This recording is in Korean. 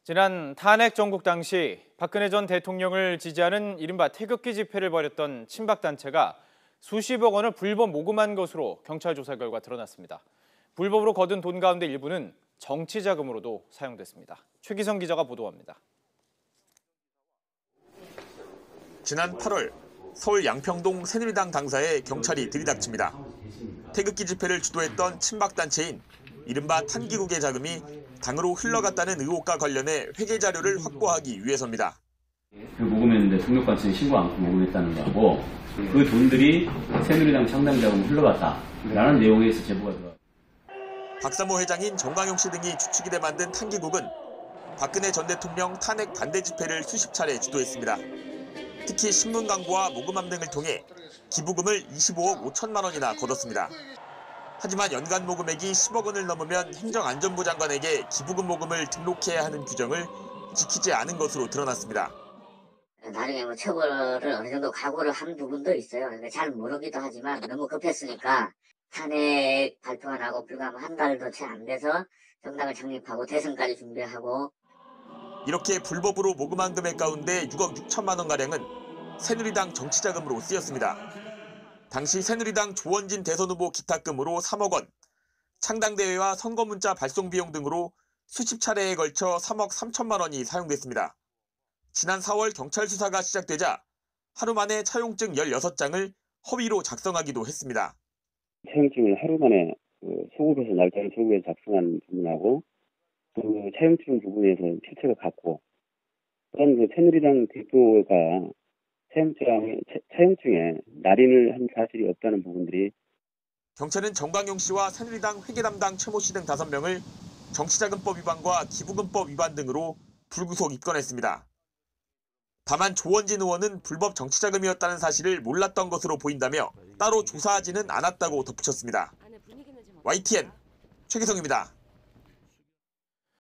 지난 탄핵 정국 당시 박근혜 전 대통령을 지지하는 이른바 태극기 집회를 벌였던 친박단체가 수십억 원을 불법 모금한 것으로 경찰 조사 결과 드러났습니다. 불법으로 거둔 돈 가운데 일부는 정치 자금으로도 사용됐습니다. 최기성 기자가 보도합니다. 지난 8월 서울 양평동 새누리당 당사에 경찰이 들이닥칩니다. 태극기 집회를 주도했던 친박단체인 이른바 탄기국의 자금이 당으로 흘러갔다는 의혹과 관련해 회계 자료를 확보하기 위해서입니다. 그 모금했는데 등록관청에 신고 않고 모금했다는 거하고 그 돈들이 새누리당 창당 자금으로 흘러갔다라는 내용에서 제보가 들어왔습니다. 박사모 회장인 정광용 씨 등이 주축이 돼 만든 탄기국은 박근혜 전 대통령 탄핵 반대 집회를 수십 차례 주도했습니다. 특히 신문 광고와 모금함 등을 통해 기부금을 25억 5천만 원이나 거뒀습니다. 하지만 연간 모금액이 10억 원을 넘으면 행정안전부 장관에게 기부금 모금을 등록해야 하는 규정을 지키지 않은 것으로 드러났습니다. 나중에 처벌을 어느 정도 각오를 한 부분도 있어요. 잘 모르기도 하지만 너무 급했으니까 탄핵 발표가 나고 불과 한 달도 채 안 돼서 정당을 창립하고 대선까지 준비하고. 이렇게 불법으로 모금한 금액 가운데 6억 6천만 원가량은 새누리당 정치자금으로 쓰였습니다. 당시 새누리당 조원진 대선 후보 기탁금으로 3억 원, 창당대회와 선거문자 발송 비용 등으로 수십 차례에 걸쳐 3억 3천만 원이 사용됐습니다. 지난 4월 경찰 수사가 시작되자 하루 만에 차용증 16장을 허위로 작성하기도 했습니다. 차용증을 하루 만에 소급해서 날짜를 소급해서 작성한 부분하고 그 차용증 부분에서 실체가 같고 또한 그 새누리당 대표가 차용증에 날인을 한 사실이 없다는 부분들이. 경찰은 정광용 씨와 새누리당 회계 담당 최모 씨 등 5명을 정치자금법 위반과 기부금법 위반 등으로 불구속 입건했습니다. 다만 조원진 의원은 불법 정치자금이었다는 사실을 몰랐던 것으로 보인다며 따로 조사하지는 않았다고 덧붙였습니다. YTN 최기성입니다.